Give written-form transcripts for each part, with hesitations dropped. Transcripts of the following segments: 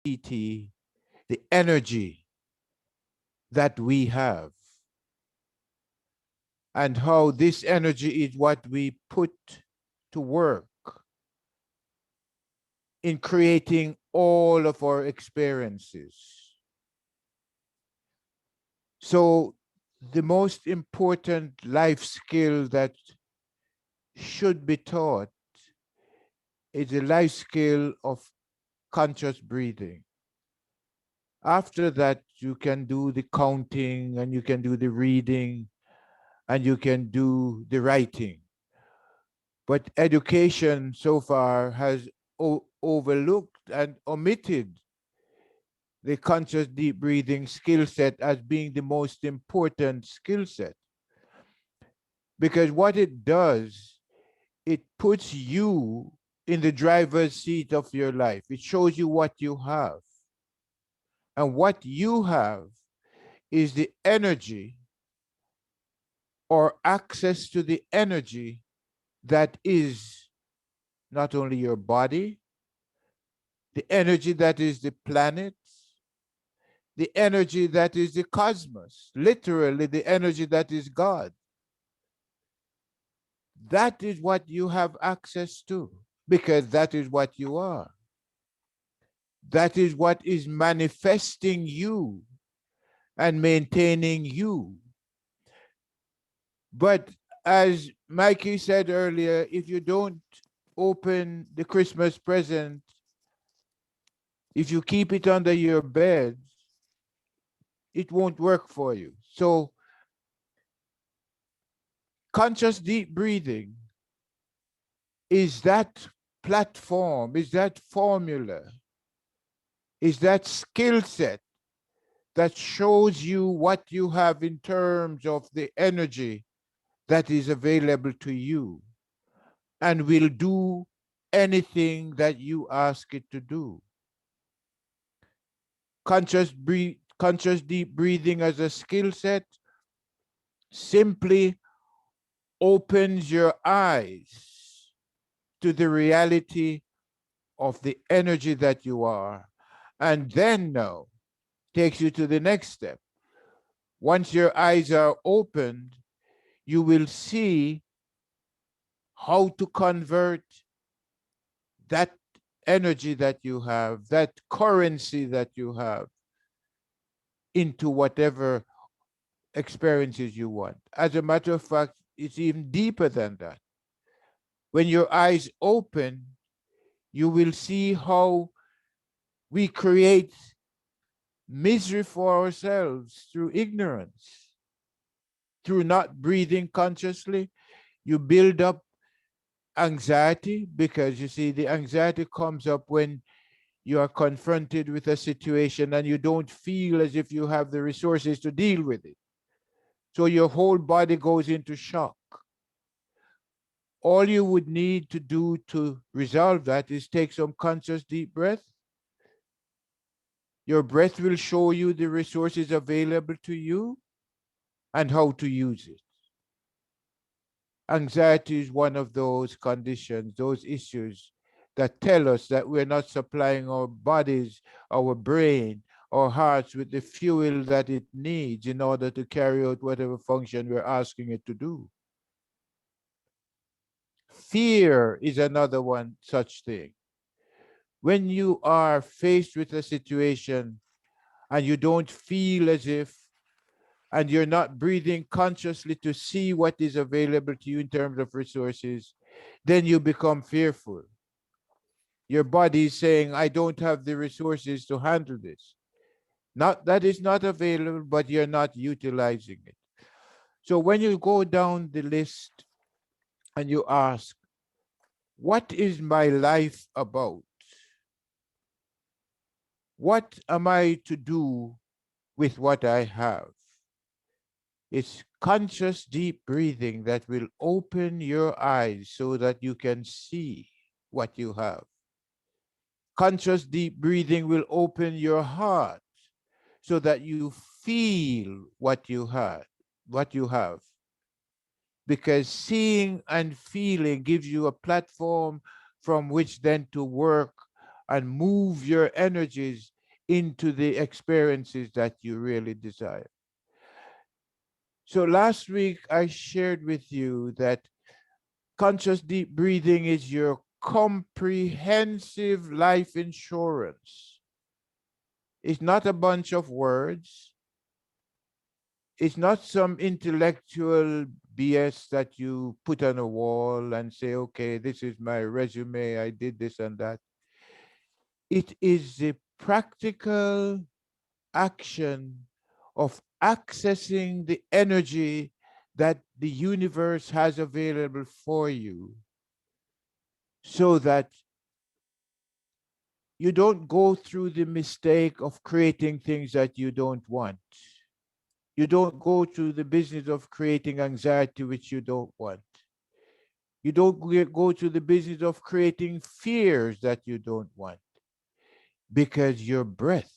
the energy that we have, and how this energy is what we put to work in creating all of our experiences. So, the most important life skill that should be taught is the life skill of conscious breathing. After that, you can do the counting and you can do the reading and you can do the writing. But education so far has overlooked and omitted the conscious deep breathing skill set as being the most important skill set. Because what it does, it puts you in the driver's seat of your life. It shows you what you have. And what you have is the energy or access to the energy that is not only your body, the energy that is the planet, the energy that is the cosmos, literally the energy that is God. That is what you have access to because that is what you are. That is what is manifesting you and maintaining you. But as Mikey said earlier, if you don't open the Christmas present, if you keep it under your bed, it won't work for you. So, conscious deep breathing is that platform, is that formula, is that skill set that shows you what you have in terms of the energy that is available to you and will do anything that you ask it to do. Conscious deep breathing as a skill set simply opens your eyes to the reality of the energy that you are, and then now takes you to the next step. Once your eyes are opened, you will see how to convert that energy that you have, that currency that you have, into whatever experiences you want. As a matter of fact, it's even deeper than that. When your eyes open, you will see how we create misery for ourselves through ignorance, through not breathing consciously. You build up anxiety because you see, the anxiety comes up when you are confronted with a situation and you don't feel as if you have the resources to deal with it. So your whole body goes into shock. All you would need to do to resolve that is take some conscious deep breath. Your breath will show you the resources available to you and how to use it. Anxiety is one of those conditions, those issues that tell us that we're not supplying our bodies, our brain, our hearts with the fuel that it needs in order to carry out whatever function we're asking it to do. Fear is another one such thing. When you are faced with a situation and you don't feel as if, and you're not breathing consciously to see what is available to you in terms of resources, then you become fearful. Your body is saying, I don't have the resources to handle this. Not that it's not available, but you're not utilizing it. So when you go down the list and you ask, what is my life about? What am I to do with what I have? It's conscious deep breathing that will open your eyes so that you can see what you have. Conscious deep breathing will open your heart so that you feel what you have. Because seeing and feeling gives you a platform from which then to work and move your energies into the experiences that you really desire. So last week I shared with you that conscious deep breathing is your comprehensive life insurance. It's not a bunch of words. It's not some intellectual BS that you put on a wall and say, okay, this is my resume, I did this and that. It is the practical action of accessing the energy that the universe has available for you, so that you don't go through the mistake of creating things that you don't want. You don't go to the business of creating anxiety which you don't want. You don't go to the business of creating fears that you don't want. Because your breath,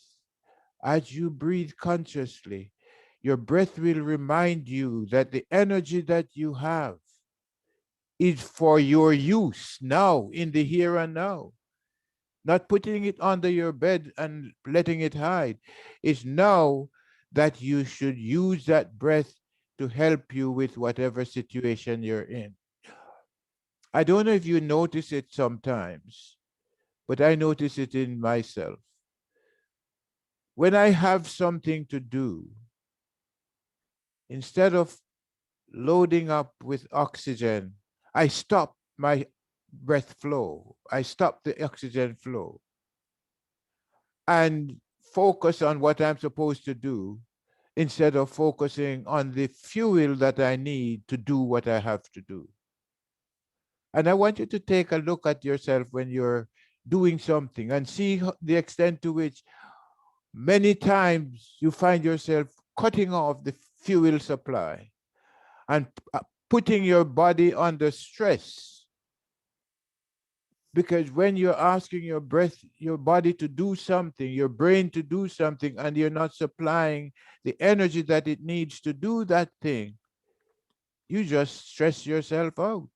as you breathe consciously, your breath will remind you that the energy that you have is for your use now, in the here and now. Not putting it under your bed and letting it hide. It's now that you should use that breath to help you with whatever situation you're in. I don't know if you notice it sometimes, but I notice it in myself. When I have something to do, instead of loading up with oxygen, I stop my breath flow. I stop the oxygen flow and focus on what I'm supposed to do, instead of focusing on the fuel that I need to do what I have to do. And I want you to take a look at yourself when you're doing something and see the extent to which many times you find yourself cutting off the fuel supply and putting your body under stress. Because when you're asking your breath, your body to do something, your brain to do something, and you're not supplying the energy that it needs to do that thing, you just stress yourself out.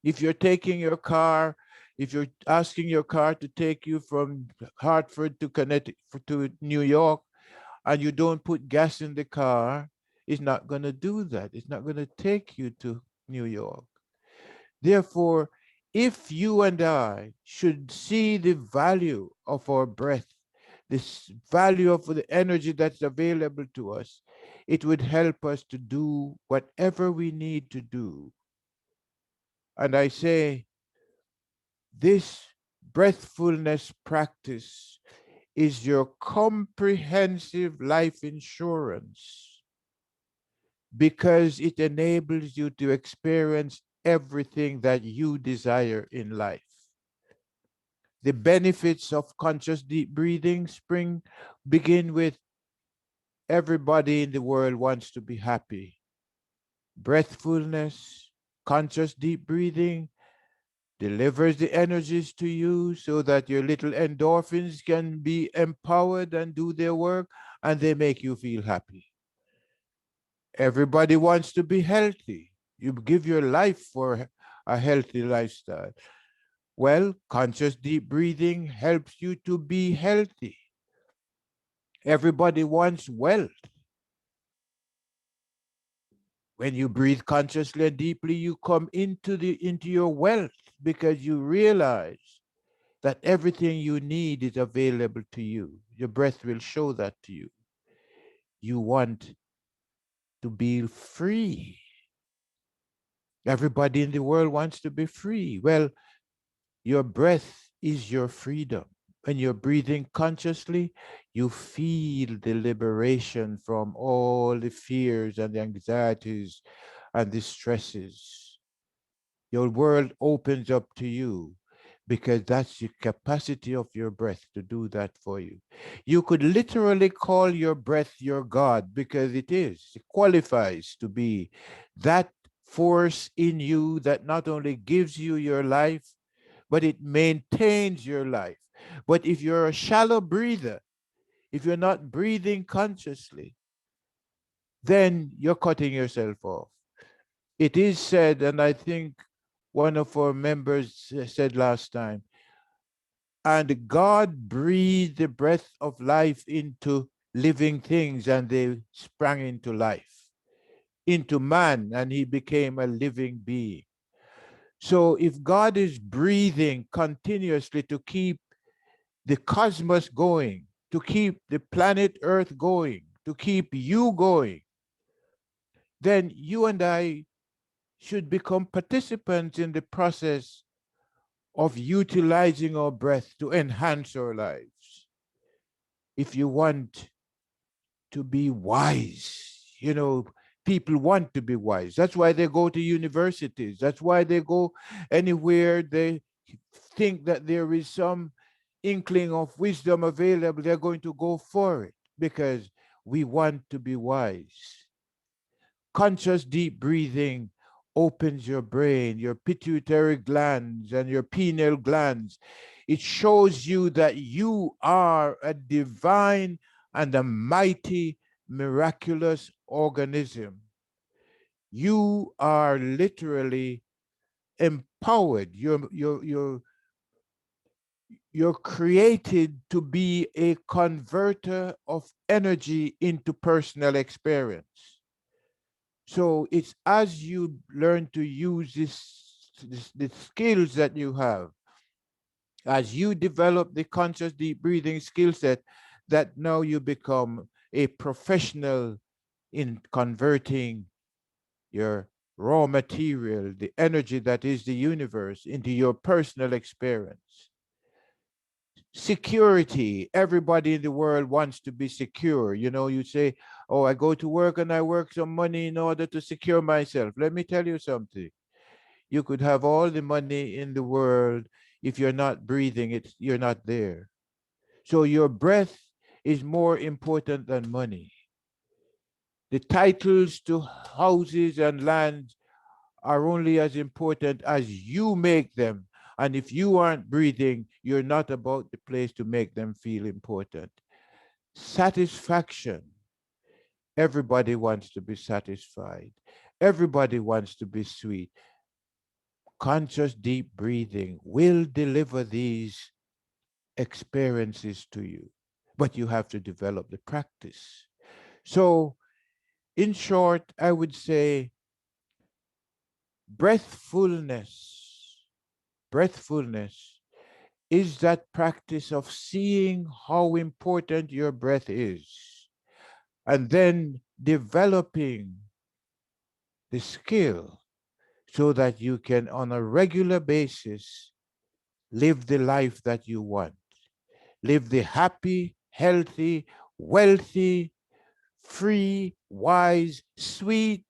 If you're taking your car, if you're asking your car to take you from Hartford to Connecticut to New York, and you don't put gas in the car, it's not going to do that. It's not going to take you to New York. Therefore, if you and I should see the value of our breath, this value of the energy that's available to us, it would help us to do whatever we need to do. And I say, this breathfulness practice is your comprehensive life insurance, because it enables you to experience everything that you desire in life. The benefits of conscious deep breathing begin with everybody in the world wants to be happy. Breathfulness, conscious deep breathing delivers the energies to you so that your little endorphins can be empowered and do their work, and they make you feel happy. Everybody wants to be healthy. You give your life for a healthy lifestyle. Well, conscious deep breathing helps you to be healthy. Everybody wants wealth. When you breathe consciously and deeply, you come into your wealth, because you realize that everything you need is available to you. Your breath will show that to you. You want to be free. Everybody in the world wants to be free. Well, your breath is your freedom. When you're breathing consciously, you feel the liberation from all the fears and the anxieties and the stresses. Your world opens up to you, because that's the capacity of your breath to do that for you. You could literally call your breath your God, because it is. It qualifies to be that force in you that not only gives you your life, but it maintains your life. But if you're a shallow breather, if you're not breathing consciously, then you're cutting yourself off. It is said, and I think one of our members said last time, And God breathed the breath of life into living things, and they sprang into life, into man, and he became a living being. So if God is breathing continuously to keep the cosmos going, to keep the planet Earth going, to keep you going, then you and I should become participants in the process of utilizing our breath to enhance our lives. If you want to be wise, people want to be wise. That's why they go to universities. That's why they go anywhere they think that there is some inkling of wisdom available. They're going to go for it because we want to be wise. Conscious deep breathing opens your brain, your pituitary glands, and your pineal glands. It shows you that you are a divine and a mighty, miraculous organism. You are literally empowered. You're created to be a converter of energy into personal experience. So it's as you learn to use the skills that you have, as you develop the conscious deep breathing skill set, that now you become a professional in converting your raw material, the energy that is the universe, into your personal experience. Security. Everybody in the world wants to be secure. You say, oh, I go to work and I work some money in order to secure myself. Let me tell you something. You could have all the money in the world. If you're not breathing, you're not there. So your breath is more important than money. The titles to houses and lands are only as important as you make them. And if you aren't breathing, you're not about the place to make them feel important. Satisfaction. Everybody wants to be satisfied. Everybody wants to be sweet. Conscious deep breathing will deliver these experiences to you, but you have to develop the practice. So, in short, I would say breathfulness, breathfulness is that practice of seeing how important your breath is and then developing the skill so that you can, on a regular basis, live the life that you want. Live the happy, healthy, wealthy, free, wise, sweet,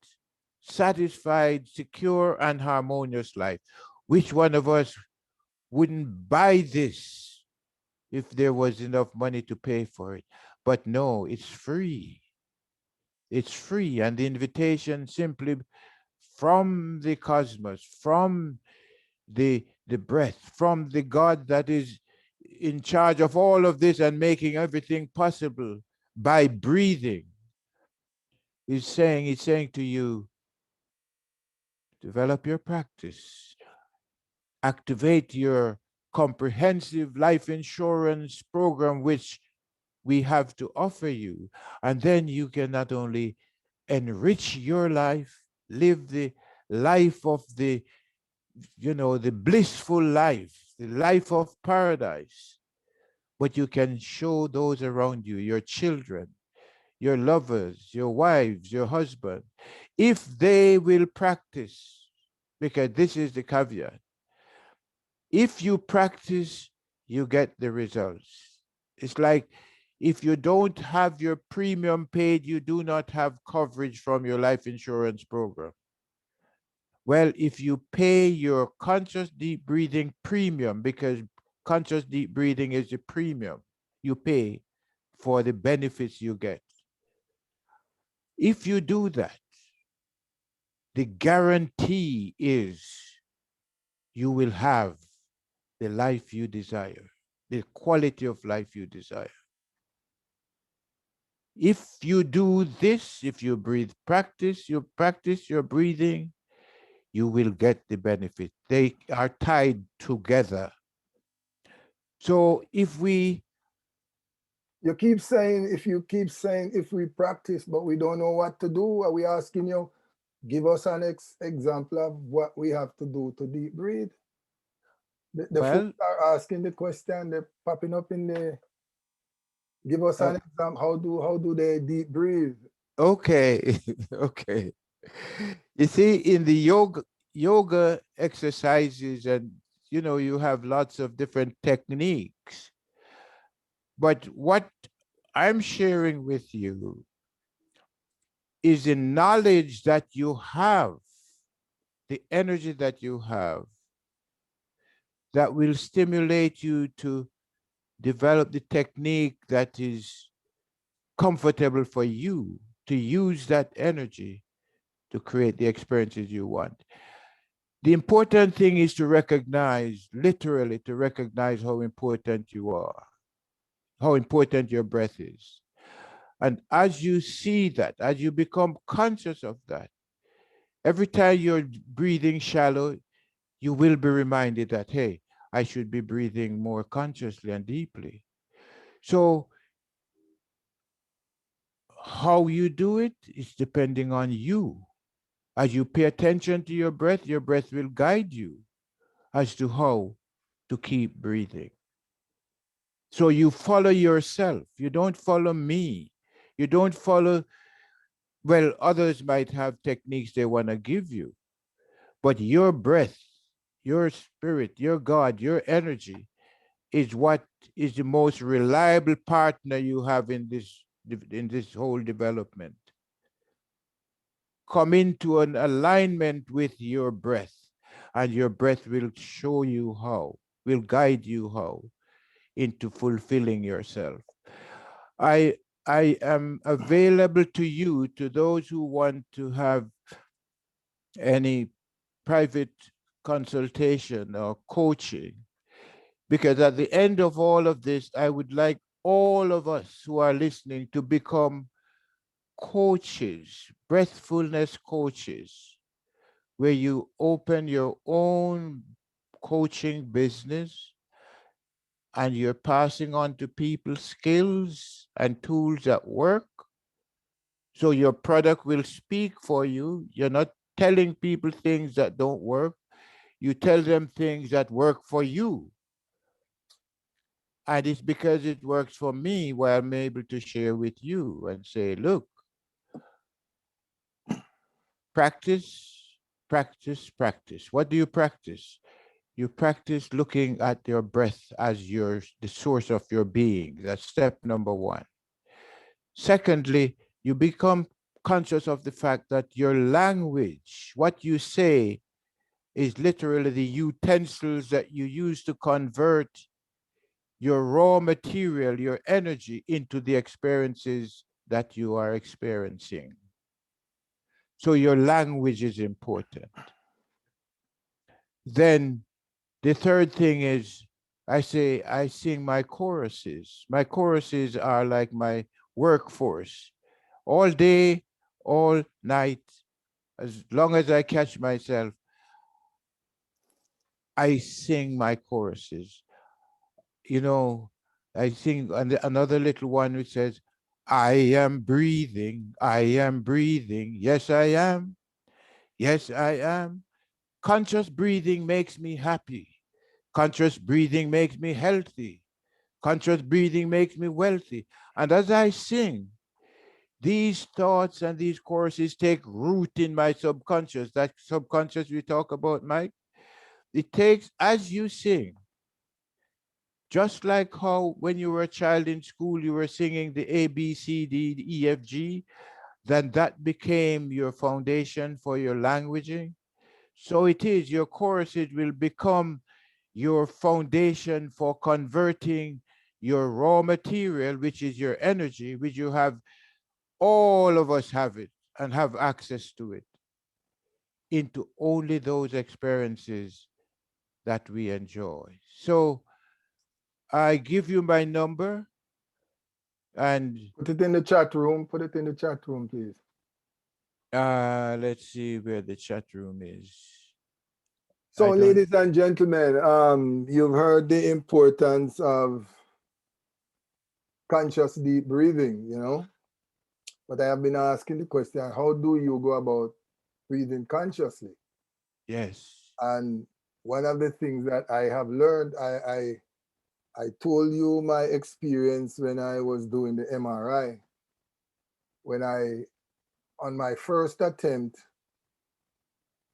satisfied, secure, and harmonious life. Which one of us wouldn't buy this if there was enough money to pay for it? But no, it's free. It's free. And the invitation simply from the cosmos, from the breath, from the God that is in charge of all of this and making everything possible by breathing, is saying to you, develop your practice, activate your comprehensive life insurance program, which we have to offer you. And then you can not only enrich your life, live the life of the blissful life, the life of paradise, but you can show those around you, your children, your lovers, your wives, your husband, if they will practice, because this is the caveat. If you practice, you get the results. It's like if you don't have your premium paid, you do not have coverage from your life insurance program. Well, if you pay your conscious deep breathing premium, because conscious deep breathing is a premium you pay for the benefits you get. If you do that, the guarantee is you will have the life you desire, the quality of life you desire. If you do this, if you practice your breathing, you will get the benefit. They are tied together. So if we, You keep saying, if we practice, but we don't know what to do, are we asking you, give us an example of what we have to do to deep breathe? The folks well, are asking the question, they're popping up in the, give us uh, an example, how do they deep breathe? okay, okay. You see, in the yoga exercises, and you have lots of different techniques. But what I'm sharing with you is the knowledge that you have, the energy that you have, that will stimulate you to develop the technique that is comfortable for you to use that energy to create the experiences you want. The important thing is to recognize, literally, to recognize how important you are, how important your breath is. And as you see that, as you become conscious of that, every time you're breathing shallow, you will be reminded that, hey, I should be breathing more consciously and deeply. So, how you do it is depending on you. As you pay attention to your breath will guide you as to how to keep breathing. So you follow yourself. You don't follow me. You don't follow, well, others might have techniques they want to give you, but your breath, your spirit, your God, your energy is what is the most reliable partner you have in this whole development. Come into an alignment with your breath, and your breath will show you how, will guide you how into fulfilling yourself. I I am available to you, to those who want to have any private consultation or coaching, because at the end of all of this, I would like all of us who are listening to become coaches, breathfulness coaches, where you open your own coaching business and you're passing on to people skills and tools that work. So your product will speak for you. You're not telling people things that don't work. You tell them things that work for you. And it's because it works for me why I'm able to share with you and say, look, practice, practice, practice. What do you practice? You practice looking at your breath as the source of your being. That's step number one. Secondly, you become conscious of the fact that your language, what you say, is literally the utensils that you use to convert your raw material, your energy, into the experiences that you are experiencing. So your language is important. Then the third thing is, I sing my choruses. My choruses are like my workforce. All day, all night, as long as I catch myself, I sing my choruses. You know, I sing another little one which says, I am breathing, I am breathing, yes, I am, yes, I am. Conscious breathing makes me happy. Conscious breathing makes me healthy. Conscious breathing makes me wealthy. And as I sing, these thoughts and these choruses take root in my subconscious. That subconscious we talk about, Mike, it takes, as you sing, just like how when you were a child in school, you were singing the A, B, C, D, E, F, G, then that became your foundation for your languaging. So it is, your choruses will become your foundation for converting your raw material, which is your energy, which you have, all of us have it and have access to it, into only those experiences that we enjoy. So I give you my number, and Put it in the chat room. Put it in the chat room, please. let's see where the chat room is. So, I don't. ladies and gentlemen, you've heard the importance of conscious deep breathing, you know. But I have been asking the question, how do you go about breathing consciously? Yes. And one of the things that I have learned, I told you my experience when I was doing the MRI. When on my first attempt,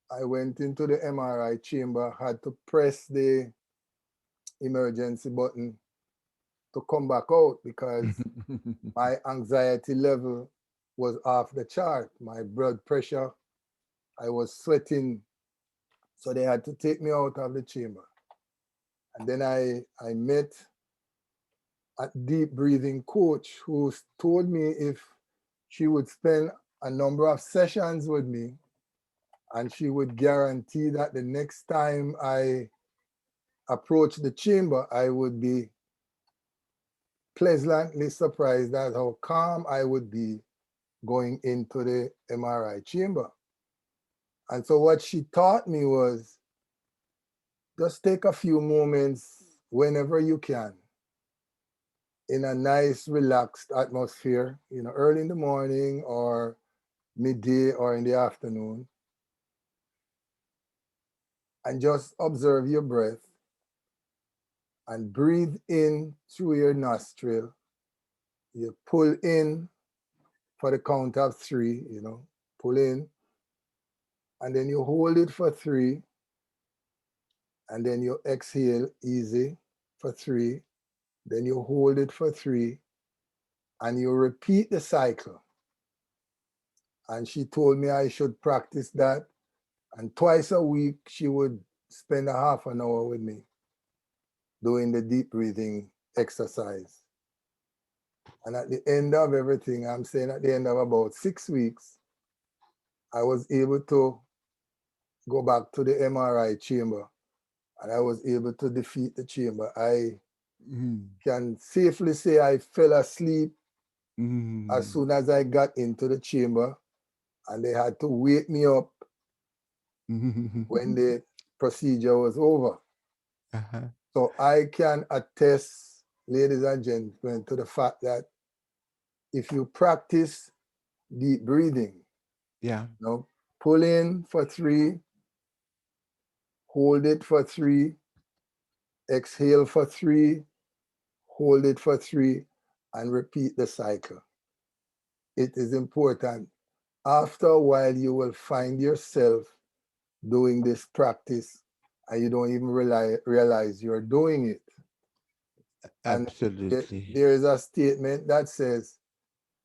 I went into the MRI chamber, had to press the emergency button to come back out because my anxiety level was off the chart. My blood pressure, I was sweating. So they had to take me out of the chamber. And then I met a deep breathing coach who told me if she would spend a number of sessions with me and she would guarantee that the next time I approach the chamber, I would be pleasantly surprised at how calm I would be going into the MRI chamber. And so what she taught me was just take a few moments whenever you can in a nice, relaxed atmosphere, you know, early in the morning or midday or in the afternoon, and just observe your breath and breathe in through your nostril. You pull in for the count of 3, you know, pull in, and then you hold it for 3, and then you exhale easy for 3, then you hold it for 3, and you repeat the cycle. And she told me I should practice that, and twice a week she would spend a half an hour with me doing the deep breathing exercise. And at the end of everything, I'm saying at the end of about 6 weeks, I was able to go back to the MRI chamber and I was able to defeat the chamber. I can safely say I fell asleep as soon as I got into the chamber, and they had to wake me up when the procedure was over. Uh-huh. So I can attest, ladies and gentlemen, to the fact that if you practice deep breathing, Yeah. you know, pull in for 3, hold it for 3, exhale for 3, hold it for 3, and repeat the cycle. It is important. After a while, you will find yourself doing this practice and you don't even realize you're doing it. And Absolutely. there is a statement that says,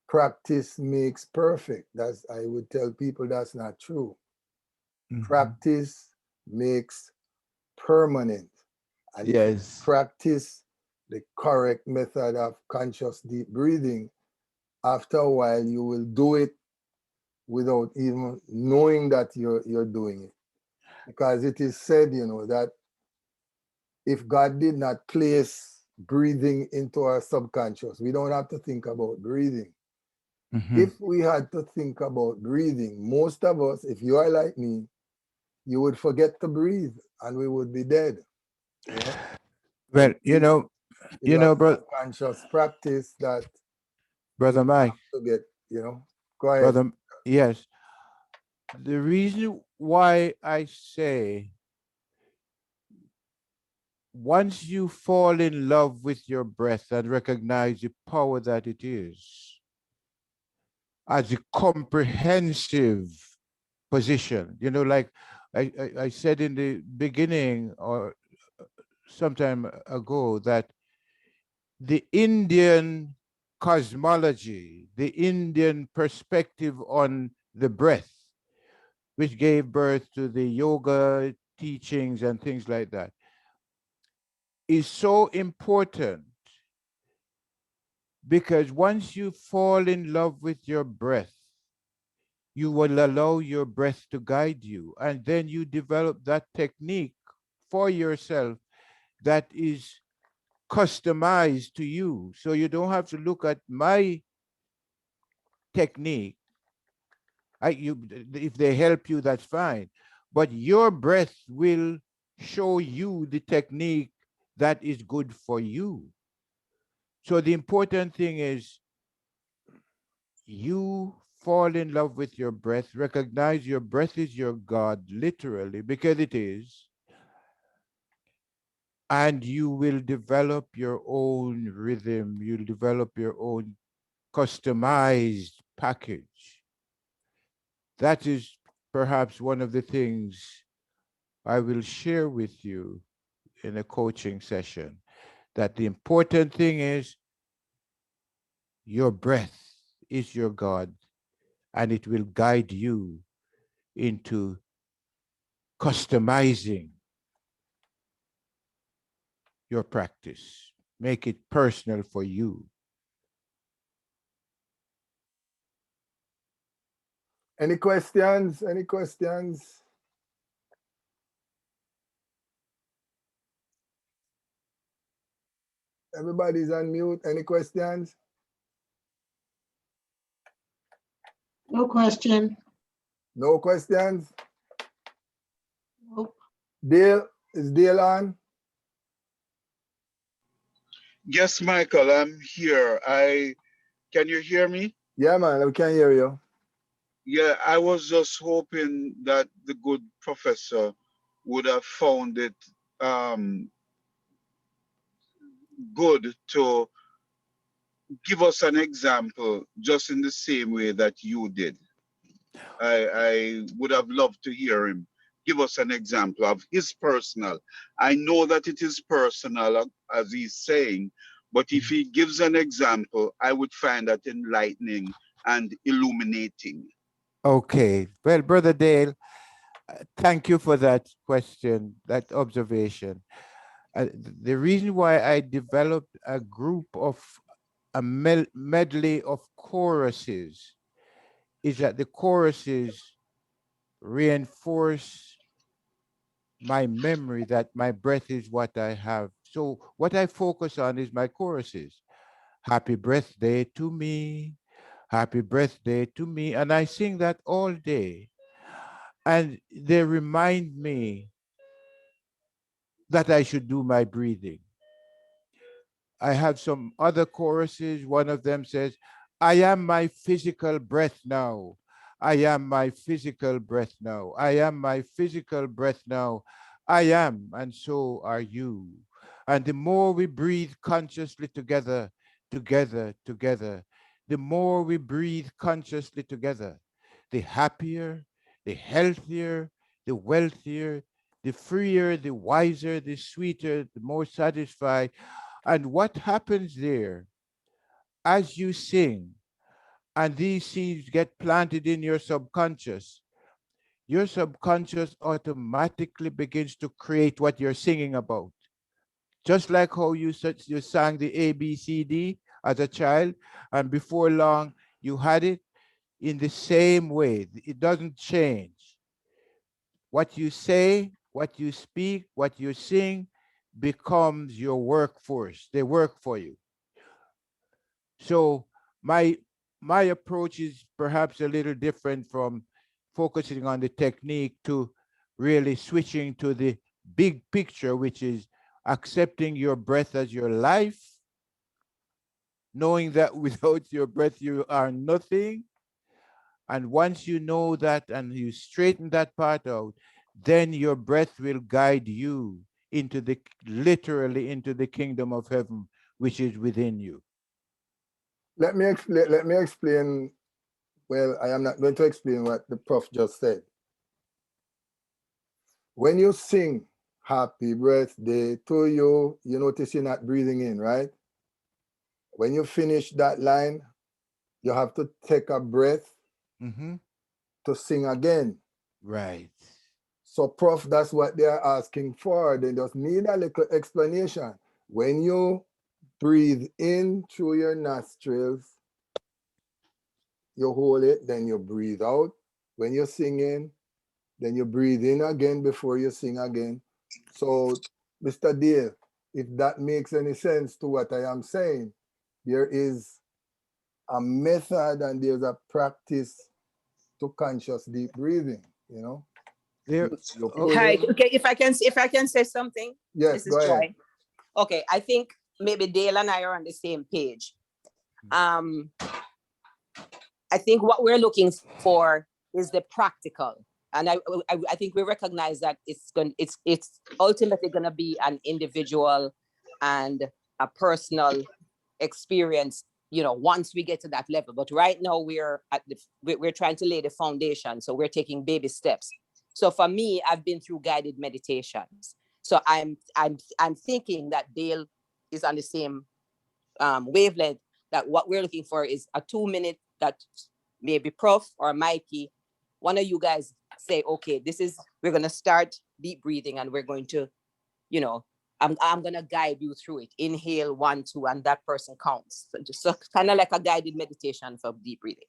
practice makes perfect. That's, I would tell people that's not true. Practice makes permanent. And if you Yes. practice the correct method of conscious deep breathing, after a while you will do it without even knowing that you're doing it. Because it is said, you know, that if God did not place breathing into our subconscious, we don't have to think about breathing. If we had to think about breathing, most of us, if you are like me, you would forget to breathe and we would be dead. You know? Well, It's a bro, conscious practice that we brother Mike, have to get, you know. Go ahead. brother, yes. The reason why I say once you fall in love with your breath and recognize the power that it is as a comprehensive position, like I said in the beginning or sometime ago that the Indian cosmology, the Indian perspective on the breath, which gave birth to the yoga teachings and things like that, is so important because once you fall in love with your breath, you will allow your breath to guide you. And then you develop that technique for yourself that is customized to you. So you don't have to look at my technique. If they help you, that's fine. but your breath will show you the technique that is good for you. So the important thing is you fall in love with your breath, recognize your breath is your God, literally, because it is, and you will develop your own rhythm, you'll develop your own customized package. That is perhaps one of the things I will share with you in a coaching session, that the important thing is your breath is your God, and it will guide you into customizing your practice. Make it personal for you. Any questions? Any questions? Everybody's on mute. Any questions? No question. No questions? Nope. Dale, is Dale on? Yes, Michael, I'm here. Can you hear me? Yeah, man, we can hear you. Yeah, I was just hoping that the good professor would have found it um, good to give us an example just in the same way that you did. I would have loved to hear him give us an example of his personal. I know that it is personal, as he's saying, but if he gives an example, I would find that enlightening and illuminating. Okay. Well, Brother Dale, thank you for that question, that observation. The reason why I developed a group of a medley of choruses is that the choruses reinforce my memory that my breath is what I have. So what I focus on is my choruses. Happy birthday to me. Happy birthday to me. And I sing that all day. And they remind me that I should do my breathing. I have some other choruses. One of them says, I am my physical breath now. I am my physical breath now. I am my physical breath now. I am, and so are you. And the more we breathe consciously together, together, the more we breathe consciously together, the happier, the healthier, the wealthier, the freer, the wiser, the sweeter, the more satisfied. And what happens there as you sing and these seeds get planted in your subconscious automatically begins to create what you're singing about. Just like how you sang the ABCD as a child, and before long you had it in the same way. It doesn't change. What you say, what you speak, what you sing becomes your workforce. They work for you. So my my approach is perhaps a little different from focusing on the technique to really switching to the big picture, which is accepting your breath as your life, knowing that without your breath you are nothing. And once you know that and you straighten that part out, then your breath will guide you into the literally into the kingdom of heaven, which is within you. Let me explain. Let me explain. Well, I am not going to explain what the prof just said. When you sing happy birthday to you, you notice you're not breathing in, right? When you finish that line, you have to take a breath Mm-hmm. to sing again. Right. So, prof, that's what they're asking for. They just need a little explanation. When you breathe in through your nostrils, you hold it, then you breathe out. When you're singing, then you breathe in again before you sing again. So, Mr. Dale, if that makes any sense to what I am saying, there is a method and there's a practice to conscious deep breathing, you know. There, You oh, pull Hi. in. Okay, if I can say something, Yes, Mrs. go ahead. Joy. Okay, I think maybe Dale and I are on the same page. I think what we're looking for is the practical, and I think we recognize that it's ultimately going to be an individual and a personal experience. You know, once we get to that level. But right now we're trying to lay the foundation, so we're taking baby steps. So for me, I've been through guided meditations. So I'm thinking that Dale is on the same wavelength, that what we're looking for is a 2 minute that maybe Prof or Mikey, one of you guys say, okay, we're going to start deep breathing and we're going to, you know, I'm going to guide you through it. Inhale 1, 2, and that person counts. So kind of like a guided meditation for deep breathing.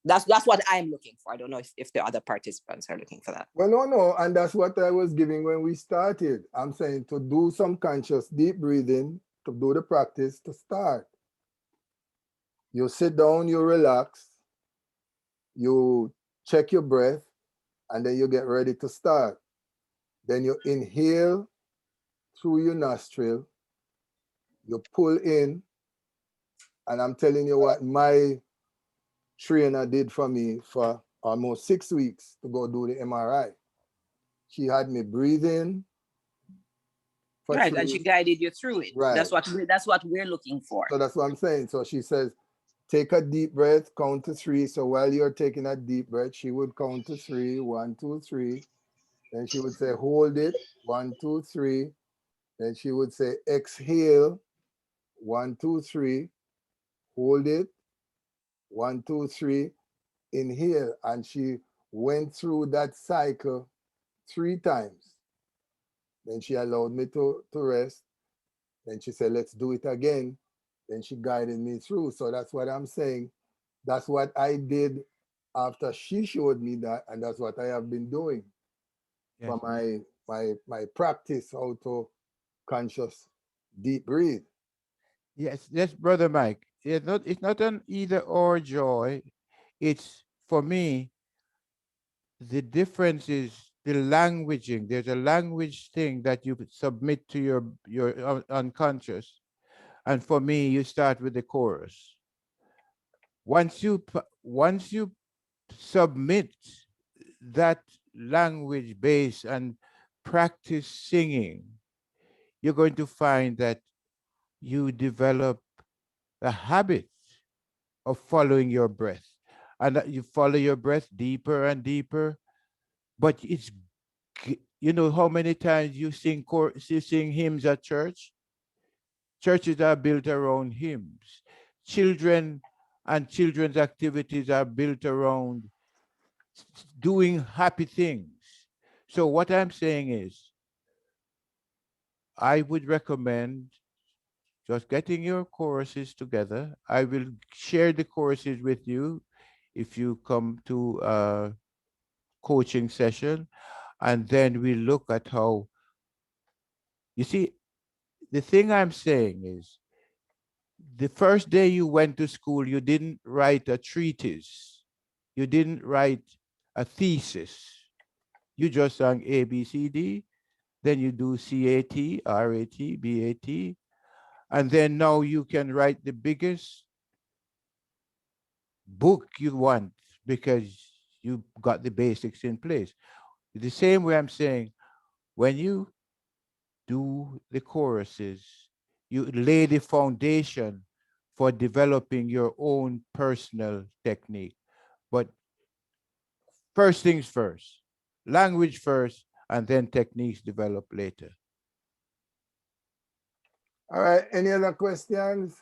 That's what I'm looking for. I don't know if the other participants are looking for that. Well, no, and that's what I was giving when we started. I'm saying to do some conscious deep breathing, to do the practice, to start. You sit down, you relax, you check your breath, and then you get ready to start. Then you inhale through your nostril, you pull in, and I'm telling you what my trainer did for me for almost 6 weeks to go do the MRI. She had me breathe in. Right, and she guided you through it. Right. That's what we're looking for. So that's what I'm saying. So she says, take a deep breath, count to 3. So while you're taking a deep breath, she would count to 3, 1, 2, 3. Then she would say, hold it, 1, 2, 3. Then she would say, exhale, 1, 2, 3. Hold it, 1, 2, 3. Inhale. And she went through that cycle 3 times. Then she allowed me to rest. Then she said, let's do it again. Then she guided me through. So that's what I'm saying. That's what I did after she showed me that, and that's what I have been doing for my practice, how to conscious deep breathe. yes, Brother Mike. It's not an either or, Joy. It's, for me, the difference is the languaging. There's a language thing that you submit to your unconscious, and for me, you start with the chorus. Once you submit that language base and practice singing, you're going to find that you develop a habit of following your breath, and that you follow your breath deeper and deeper. But you know how many times you sing hymns at church? Churches are built around hymns. Children and children's activities are built around doing happy things. So what I'm saying is, I would recommend just getting your choruses together. I will share the choruses with you if you come to a coaching session, and then we look at how, you see, the thing I'm saying is, the first day you went to school, you didn't write a treatise. You didn't write a thesis. You just sang A, B, C, D. Then you do CAT, RAT, BAT. And then now you can write the biggest book you want because you got the basics in place. The same way I'm saying, when you do the choruses, you lay the foundation for developing your own personal technique. But first things first, language first, and then techniques develop later. All right, any other questions?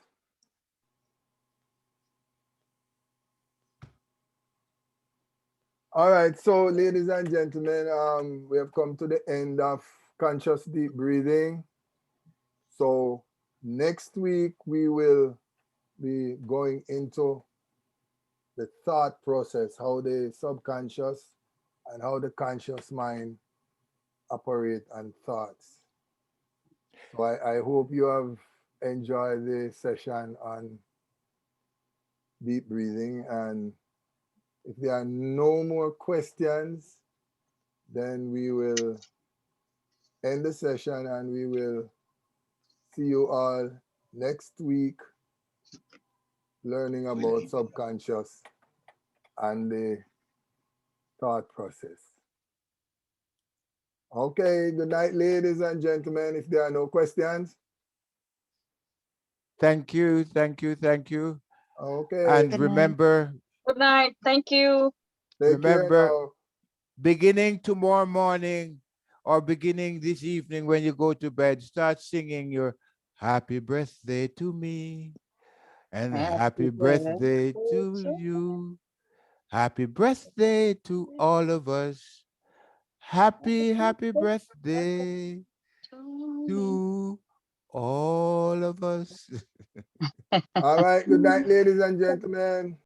All right, so ladies and gentlemen, we have come to the end of conscious deep breathing. So next week we will be going into the thought process, how the subconscious and how the conscious mind operate and thoughts. So I hope you have enjoyed the session on deep breathing, and if there are no more questions, then we will end the session and we will see you all next week learning about subconscious and the thought process. Okay, good night, ladies and gentlemen. If there are no questions, Thank you, thank you, thank you. okay. And Good night. remember, Good night. Thank you. Take care remember, now. beginning tomorrow morning or beginning this evening when you go to bed, start singing your happy birthday to me and happy birthday to you. Happy birthday to all of us. Happy birthday to all of us. All right, good night, ladies and gentlemen.